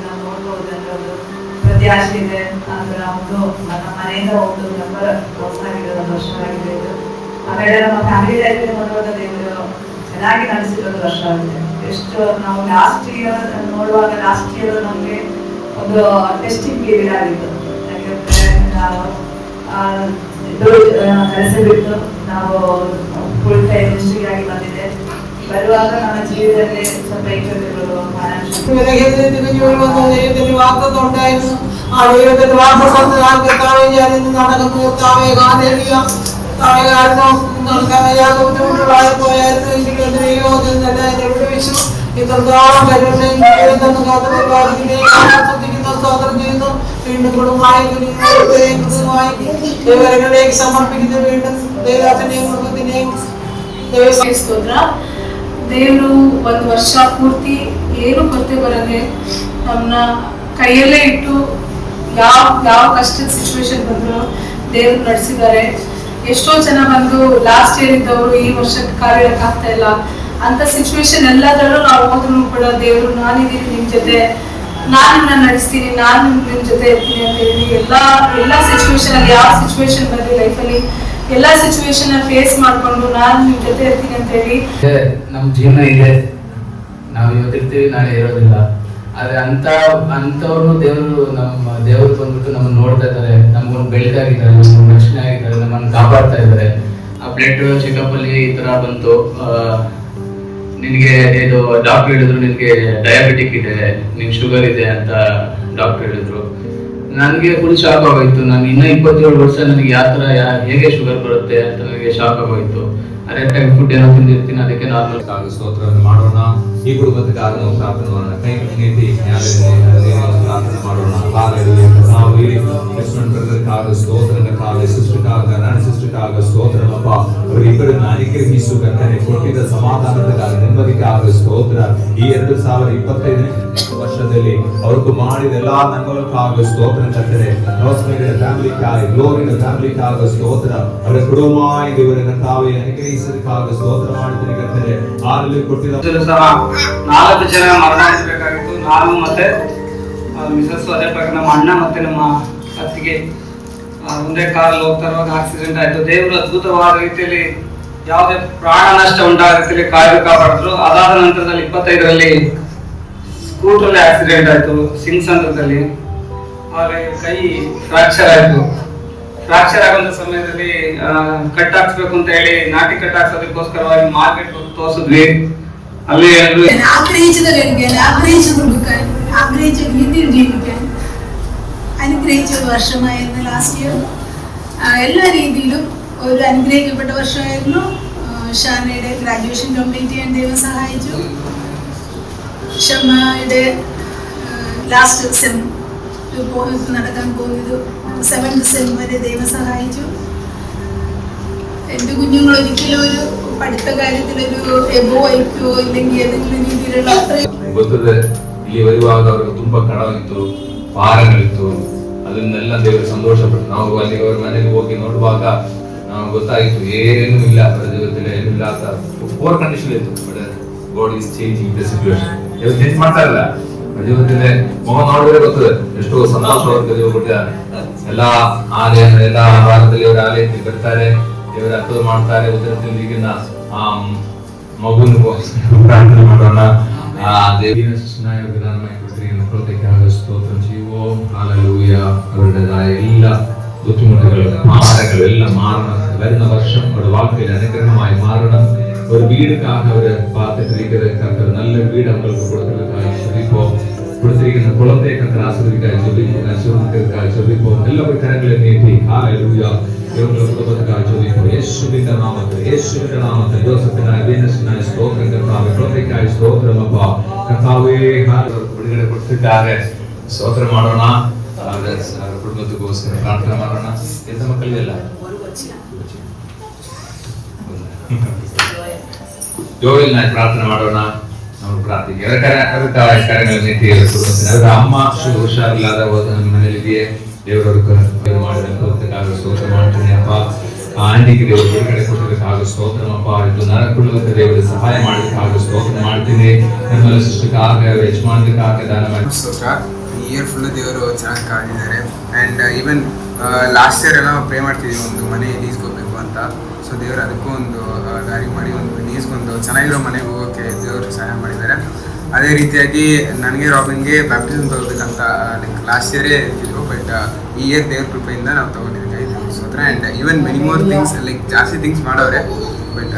ನಾವು ನೋಡ್ಬೋದು ಅಂದ್ರೆ ಒಂದು ಪ್ರತ್ಯಾಶೆ ಇದೆ. ಅಂದ್ರೆ ಒಂದು ನಮ್ಮ ಮನೆಯಿಂದ ಒಂದು ನಂಬರ್ ಹೊಸದಾಗಿದೆ, ಒಂದು ವರ್ಷವಾಗಿದೆ ಇದು. ಆಮೇಲೆ ನಮ್ಮ ಫ್ಯಾಮಿಲಿ ಲೈಫ್ ನೋಡುವಾಗ ದೇವರು ಚೆನ್ನಾಗಿ ನಡೆಸಿರೋದು ವರ್ಷ ಆಗಿದೆ. ಎಷ್ಟು ನಾವು ಲಾಸ್ಟ್ ಇಯರ್ ನೋಡುವಾಗ ಲಾಸ್ಟ್ ಇಯರ್ ನಮಗೆ ಒಂದು ಟೆಸ್ಟಿಂಗ್ ಪೀರಿಯಡ್ ಆಗಿತ್ತು. ಯಾಕೆಂದ್ರೆ ನಾವು ಕೆಲಸ ಬಿಟ್ಟು ನಾವು ಫುಲ್ ಟೈಮ್ ಆಗಿ ಬಂದಿದೆ. ಬರುವಾಗ ನಮ್ಮ ಜೀವಿതത്തിലെ ಸ್ವಲ್ಪ ഇൻട്രോಗಳು വാക്കുണ്ടായിരുന്നു. ആ ദൈവത്തിന്റെ വാക്ക് കർത്താവേ ഞാൻ ഇന്ന് നടക്കുന്നു കർത്താവേ കാണില്ല കാരണം ബുദ്ധിമുട്ടുകളായി പോയായിരുന്നു. എനിക്ക് ദൈവത്തിൽ തന്നെ എന്നെ വിടുവിച്ചു. ഇത്രത്തോളം പരിപാടിക്കുന്നു സ്തോത്രം ചെയ്യുന്നു. വീണ്ടും കുടുംബമായി ദൈവങ്ങളിലേക്ക് സമർപ്പിക്കുന്നു. വീണ്ടും ദൈവത്തിന്റെയും കുടുംബത്തിന്റെയും ಸ್ತೋತ್ರ. ದೇವರು ಒಂದು ವರ್ಷ ಪೂರ್ತಿ ಏನು ಕೊರತೆ ಬರದೆ ನಮ್ಮನ್ನ ಕೈಯಲ್ಲೇ ಇಟ್ಟು ಯಾವ ಕಷ್ಟದ ಸಿಚುವೇಶನ್ ಬಂದ್ರು ದೇವ್ರು ನಡೆಸಿದ್ದಾರೆ. ಎಷ್ಟೋ ಜನ ಬಂದು ಲಾಸ್ಟ್ ಇಯರ್ ಇದ್ದವರು ಈ ವರ್ಷಕ್ಕೆ ಕಾರ್ಯಕ್ಕೆ ಆಗ್ತಾ ಇಲ್ಲ ಅಂತ ಸಿಚುವೇಶನ್ ಎಲ್ಲದರಲ್ಲೂ ನಾವು ಹೋದ್ರು ಕೂಡ ದೇವರು ನಾನಿದ್ದೀನಿ ನಿಮ್ ಜೊತೆ, ನಾನು ನಿಮ್ಮನ್ನ ನಡೆಸ್ತೀನಿ, ನಾನು ನಿಮ್ ಜೊತೆ ಇರ್ತೀನಿ ಅಂತ ಹೇಳಿ ಎಲ್ಲ ಸಿಚುವೇಶನ್ ಅಲ್ಲಿ ಯಾವ ಸಿಚುವೇಶನ್ ಬಂದ್ರೆ ಲೈಫಲ್ಲಿ ಎಲ್ಲಾ ಸಿಚುವೇಶನ್ ಫೇಸ್ ಮಾಡ್ಕೊಂಡು ನಾನು ನಿಮ್ ಜೊತೆ ಇರ್ತೀನಿ ಅಂತ ಹೇಳಿ. ನಮ್ ಜೀವನ ಇದೆ, ನಾವು ಇವತ್ತಿರ್ತೀವಿ ನಾಳೆ ಇರೋದಿಲ್ಲ. ಆದ್ರೆ ಅಂತವ್ರು ದೇವರು ಬಂದ್ಬಿಟ್ಟು ನಮ್ಮನ್ನ ನೋಡ್ತಾ ಇದ್ದಾರೆ, ನಮ್ಗೊಂದು ಬೆಳಕಾಗಿದ್ದಾರೆ, ನಮ್ಗೊಂದು ರಕ್ಷಣೆ ಆಗಿದ್ದಾರೆ, ನಮ್ಮನ್ನು ಕಾಪಾಡ್ತಾ ಇದ್ದಾರೆ. ಆ ಬ್ಲಡ್ ಚೆಕಪ್ ಅಲ್ಲಿ ಈ ತರ ಬಂತು, ನಿನ್ಗೆ ಇದು ಡಾಕ್ಟರ್ ಹೇಳಿದ್ರು ನಿನ್ಗೆ ಡಯಾಬಿಟಿಕ್ ಇದೆ, ನಿನ್ ಶುಗರ್ ಇದೆ ಅಂತ ಡಾಕ್ಟರ್ ಹೇಳಿದ್ರು. ನನಗೆ ಫುಲ್ ಶಾಕ್ ಆಗೋಯ್ತು. ನಾನು ಇನ್ನ 27 ವರ್ಷ ನನಗೆ ಯಾವ ತರ ಹೇಗೆ ಶುಗರ್ ಬರುತ್ತೆ ಅಂತ ನನಗೆ ಶಾಕ್ ಆಗೋಯ್ತು. ಅದೇ ಟೈಮ್ ಫುಡ್ ಏನೋ ತಿಂದಿರ್ತೀನಿ, ಅದಕ್ಕೆ ನಾರ್ಮಲ್ ಸ್ತೋತ್ರವನ್ನು ಮಾಡೋಣ. ಈ ಕುಟುಂಬಕ್ಕಾಗಿ ನಾವು ಪ್ರಾರ್ಥನೆ ಮಾಡೋಣ. ಕೈ ನೀತಿ ಪ್ರಾರ್ಥನೆ ಮಾಡೋಣ. ನಾವು ಈ ಕೃಷ್ಣನ್ ಬ್ರದರ್ಕಾಗ ಸ್ತೋತ್ರಕ್ಕಾಗ ಸಿಸ್ಟರ್ಕಾಗ ನನ್ನ ಸಿಸ್ಟರ್ಕಾಗ ಸ್ತೋತ್ರನಪ್ಪ. ಅವರಿಬ್ಬರನ್ನು ಅನುಗ್ರಹಿಸು ಕರ್ತನೆ. ಕೊಟ್ಟಿದ್ದ ಸಮಾಧಾನಕ್ಕಾಗ ನೆಮ್ಮದಿಗಾಗ ಸ್ತೋತ್ರ. ಈ 2025 ವರ್ಷದಲ್ಲಿ ಅವ್ರಿಗೂ ಮಾಡಿದ ಎಲ್ಲಾ ನನ್ಮೂಲಕ್ಕಾಗ ಸ್ತೋತ್ರ ಕರ್ತನೆ. ರೋಸ್ಮೇರಿಯ ಫ್ಯಾಮಿಲಿಗಾಗಿ, ಗ್ಲೋರಿಯ ಫ್ಯಾಮಿಲಿಗಾಗ ಸ್ತೋತ್ರ. ಅವರ ಕುಟುಂಬವಾಗಿ ದೇವರ ತಾವೇ ಅನುಗ್ರಹಿಸಲಿಕ್ಕಾಗ ಸ್ತೋತ್ರ ಮಾಡ್ತೀನಿ ಕರ್ತನೆ. ಆರಲ್ಲಿ ಕೊಟ್ಟಿದ್ದ ಸಹ 4 ಜನ ಮರಣ ಹೊಂದಬೇಕಾಗಿತ್ತು. ನಾನು ಮತ್ತೆ ಮಿಸಸ್, ಅದೇ ಪ್ರಕಾರ ನಮ್ಮ ಅಣ್ಣ ಮತ್ತೆ ನಮ್ಮ ಅತ್ತಿಗೆ ಒಂದೇ ಕಾರಲ್ಲಿ ಹೋಗ್ತಾ ಇರುವಾಗ ಆಕ್ಸಿಡೆಂಟ್ ಆಯ್ತು. ದೇವರು ಅದ್ಭುತವಾದ ರೀತಿಯಲ್ಲಿ ಯಾವುದೇ ಪ್ರಾಣ ನಷ್ಟ ಉಂಟಾದ ರೀತಿಯಲ್ಲಿ ಕಾಪಾಡಿದ್ರು. ಅದಾದ ನಂತರದಲ್ಲಿ 25ರಲ್ಲಿ ಸ್ಕೂಟ್ರಲ್ಲಿ ಆಕ್ಸಿಡೆಂಟ್ ಆಯ್ತು ಸಿಂಗ್ಸಂದ್ರದಲ್ಲಿ. ಆದ್ರೆ ಕೈ ಫ್ರಾಕ್ಚರ್ ಆಯ್ತು. ಫ್ರಾಕ್ಚರ್ ಆಗುವಂತ ಸಮಯದಲ್ಲಿ ಕಟ್ ಹಾಕ್ಸ್ಬೇಕು ಅಂತ ಹೇಳಿ ನಾಟಿ ಕಟ್ ಹಾಕ್ಸೋದಕ್ಕೋಸ್ಕರವಾಗಿ ಮಾರ್ಕೆಟ್ ತೋರಿಸಿದ್ವಿ. ಅಲ್ಲಿ അനുഗ്രഹിച്ച ഒരു വർഷമായിരുന്നു ലാസ്റ്റ് ഇയർ. എല്ലാ രീതിയിലും ഒരു അനുഗ്രഹിക്കപ്പെട്ട വർഷമായിരുന്നു. ഷാനയുടെ ഗ്രാജുവേഷൻ കംപ്ലീറ്റ് ചെയ്യാൻ ദൈവം സഹായിച്ചു. ഷമ്മയുടെ ലാസ്റ്റ് സെം നടക്കാൻ പോകുന്നത് 7th സെം വരെ ദൈവം സഹായിച്ചു. എൻ്റെ കുഞ്ഞുങ്ങൾ ഒരിക്കലും ഒരു പഠിത്ത കാര്യത്തിലൊരു എബോ ആയിക്കോ ഇല്ലെങ്കിൽ ഏതെങ്കിലും രീതിയിലുള്ള ಗೊತ್ತದೆ. ಇಲ್ಲಿ ಬರುವಾಗ ಅವ್ರಿಗೆ ತುಂಬಾ ಕಡವಿತ್ತು, ಭಾರಗಳಿತ್ತು. ಅದನ್ನೆಲ್ಲ ದೇವರು ಸಂತೋಷಪಟ್ಟು ನಾವು ಅಲ್ಲಿ ಅವ್ರ ಮನೆಗೆ ಹೋಗಿ ನೋಡುವಾಗ ನಾವು ಗೊತ್ತಾಯಿತು ಏನೂ ಇಲ್ಲ, ಅವರ ಜೀವಿತದಲ್ಲಿ ಏನೂ ಇಲ್ಲ ಅಂತ ಪೂರ್ ಕಂಡೀಷನ್ ಇತ್ತು. But god is changing the situation. ಇವಾಗ ಚೇಂಜ್ ಮಾಡ್ತಾ ಇಲ್ಲ. ಜೀವನದಲ್ಲಿ ಮುಖ ನೋಡಿದ್ರೆ ಗೊತ್ತದೆ ಎಷ್ಟು ಸಂತೋಷವಾಗಿ ದೇವರು ಕೊಟ್ಟಿದ್ದಾರೆ. ಎಲ್ಲಾ ವಾರದಲ್ಲಿ ಅವರ ಆಲಯಕ್ಕೆ ಬರ್ತಾರೆ, ದೇವರ ಅರ್ಥ ಮಾಡ್ತಾರೆ. ಉತ್ತರದಲ್ಲಿ ಈಗಿನ ಮಗುನ ಪ್ರಾರ್ಥನೆ ಮಾಡೋಣ. അവരുടേതായ എല്ലാ ബുദ്ധിമുട്ടുകളും ഭാരങ്ങളും എല്ലാം മാറണം. വരുന്ന വർഷം അവരുടെ വാഴ്ക്കയിൽ അനുഗ്രഹമായി മാറണം. ഒരു വീടുക്കാக അവര് പാത്തിട്ടിരിക്കുന്ന നല്ലൊരു വീട് അവർക്ക് കൊടുത്തിരിക്കുന്ന കുളത്തെ കണ്ടർ ആസ്വദിക്കാൻ ചോദിപ്പോ എല്ലാവരും കരങ്ങളെ നീട്ടി ഹല്ലേലൂയ. യേശുവിന്റെ നാമത്തിൽ ജോസഫിനായ വീനസിനായ സ്തോത്രം കർത്താവേ. കുളത്തേക്കായി സ്തോത്രം അപ്പ കർത്താവേ. ಬಿಡುಗಡೆ ಕೊಡ್ತಿದ್ದಾರೆ, ಸ್ತೋತ್ರ ಮಾಡೋಣ. ಅವರ ಕುಟುಂಬದಕ್ಕೋಸ್ಕರ ಪ್ರಾರ್ಥನೆ ಮಾಡೋಣ. ಎಂತ ಮಕ್ಕಳಿಗೆಲ್ಲ ಜೋಡಿನಾಗಿ ಪ್ರಾರ್ಥನೆ ಮಾಡೋಣ. ನಾವು ಪ್ರಾರ್ಥನೆ ಕರೆಗಳನ್ನು ನೀತಿ ಅವರ ಅಮ್ಮ ಹುಷಾರಿಲ್ಲದ ಮನೆಯಲ್ಲಿದೆಯೇ ದೇವರವರು ಮಾಡಿದ ಸ್ತೋತ್ರ ಮಾಡ್ತೀನಿ ಅಪ್ಪ. ಆಂಟಿಗೆ ದೇವರು ಬಿಡುಗಡೆ ಕೊಟ್ಟದಕ್ಕಾಗ ಸ್ತೋತ್ರಮಪ್ಪ. ಇದು ನರಕುಳಕ್ಕೆ ದೇವರು ಸಹಾಯ ಮಾಡೋದಕ್ಕಾಗ ಸ್ತೋತ್ರ ಮಾಡ್ತೀನಿ. ನಿರ್ಮಲ ಸೃಷ್ಟಿಕಾಗ ಯಜಮಾನರಿಗಾಗ ದಾನ ಮಾಡಿ ಸ್ತೋತ್ರ. ಈ ಇಯರ್ ಫುಲ್ಲು ದೇವರು ಚೆನ್ನಾಗಿ ಕಾದಿದ್ದಾರೆ. ಆ್ಯಂಡ್ ಈವನ್ ಲಾಸ್ಟ್ ಇಯರ್ ಎಲ್ಲ ಪ್ರೇ ಮಾಡ್ತಿದ್ದೀವಿ ಒಂದು ಮನೆ ಲೀಸ್ಕೋಬೇಕು ಅಂತ. ಸೊ ದೇವರು ಅದಕ್ಕೂ ಒಂದು ದಾರಿ ಮಾಡಿ ಒಂದು ಲೀಸ್ಗೊಂದು ಚೆನ್ನಾಗಿರೋ ಮನೆಗೆ ಹೋಗೋಕ್ಕೆ ದೇವರು ಸಹಾಯ ಮಾಡಿದ್ದಾರೆ. ಅದೇ ರೀತಿಯಾಗಿ ನನಗೆ ರಾಬಿನ್ಗೆ ಬ್ಯಾಪ್ಟಿಸಮ್ ತಗೋಬೇಕಂತ ಲೈಕ್ ಲಾಸ್ಟ್ ಇಯರೇ ಇರ್ತಿದ್ರು. ಬಟ್ ಈ ಇಯರ್ ದೇವ್ರ ಕೃಪೆಯಿಂದ ನಾವು ತೊಗೊಂಡಿದ್ದೀವಿ ಸ್ತೋತ್ರ. And even many more things like ಜಾಸ್ತಿ ಥಿಂಗ್ಸ್ ಮಾಡೋರೆ. ಬಟ್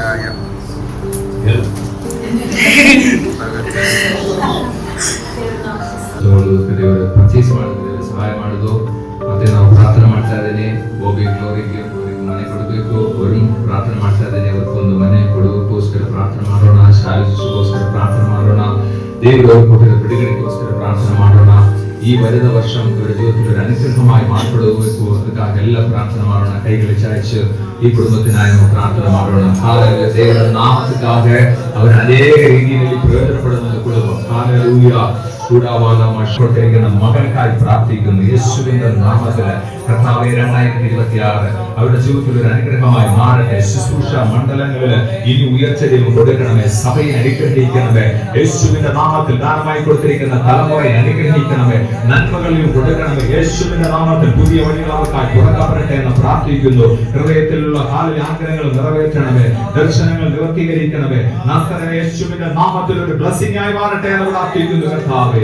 ದೇವರು ಪರ್ಚೇಸ್ ಮಾಡಿದ್ರೆ ಸಹಾಯ ಮಾಡೋದು. ಮತ್ತೆ ನಾವು ಪ್ರಾರ್ಥನೆ ಮಾಡ್ತಾ ಇದ್ದೇನೆ, ಹೋಗ್ಬೇಕು ಅವರಿಗೆ ಮನೆ ಕೊಡಬೇಕು, ಅವರು ಪ್ರಾರ್ಥನೆ ಮಾಡ್ತಾ ಇದ್ದೇನೆ, ಅವ್ರಿಗೊಂದು ಮನೆ ಕೊಡೋದಕ್ಕೋಸ್ಕರ ಪ್ರಾರ್ಥನೆ ಮಾಡೋಣ, ಶಾಲೆ ಶಿಕ್ಷೆಗೋಸ್ಕರ ಪ್ರಾರ್ಥನೆ ಮಾಡೋಣ, ದೇವರು ಕೊಟ್ಟಿರೋ ಬಿಡುಗಡೆಗೋಸ್ಕರ ಪ್ರಾರ್ಥನೆ ಮಾಡೋಣ. ಈ ಬರೆದ ವರ್ಷ ಇವರ ಜೀವಿತದಲ್ಲಿ ಅನುಗ್ರಹವಾಗಿ ಮಾರ್ಪಡಬೇಕು, ಅದಕ್ಕಾಗೆಲ್ಲ ಪ್ರಾರ್ಥನೆ ಮಾಡೋಣ. ಕೈಗಳ ಚಾಚು ಈ ಕುಟುಂಬത്തിനായി ಪ್ರಾರ್ಥನೆ ಮಾಡೋಣ. ಹಾಲೆಲೂಯಾ. ದೇವರ ನಾಮಕ್ಕಾಗಿ ಅವರ ಅನೇಕ ರೀತಿಯಲ್ಲಿ ಪ್ರಯೋಜನ ಪಡೆದ ಕುಟುಂಬ. ಹಾಲೆಲೂಯಾ. കൂടാവാതെ മക്കളുടെ മകൾക്കായി പ്രാർത്ഥിക്കുന്നു യേശുവിന്റെ നാമത്തിൽ. കർത്താവേ 2026 അവരുടെ ജീവിതത്തിൽ ഒരു അനുഗ്രഹമായി മാറട്ടെ. ശുശ്രൂഷ മണ്ഡലങ്ങളിൽ ഇനി ഉയർച്ചയും കൊടുക്കണമേ. സഭയെ അനുഗ്രഹിക്കണമേ. യേശുവിന്റെ നാമത്തിൽ ദാനമായി കൊടുത്തിരിക്കുന്ന തലമുറയെ അനുഗ്രഹിക്കണമേ. നന്മകളിലും കൊടുക്കണമേ. യേശുവിന്റെ നാമത്തിൽ പുതിയ വഴികൾക്കായി തുറക്കപ്പെടട്ടെ എന്ന് പ്രാർത്ഥിക്കുന്നു. ഹൃദയത്തിലുള്ള ആഗ്രഹങ്ങൾ നിറവേറ്റണമേ. ദർശനങ്ങൾ നിവർത്തീകരിക്കണമേ. നസ്തനായ യേശുവിന്റെ നാമത്തിൽ ഒരു ബ്ലെസ്സിംഗ് ആയി മാറട്ടെ എന്ന് പ്രാർത്ഥിക്കുന്നു. കർത്താവേ.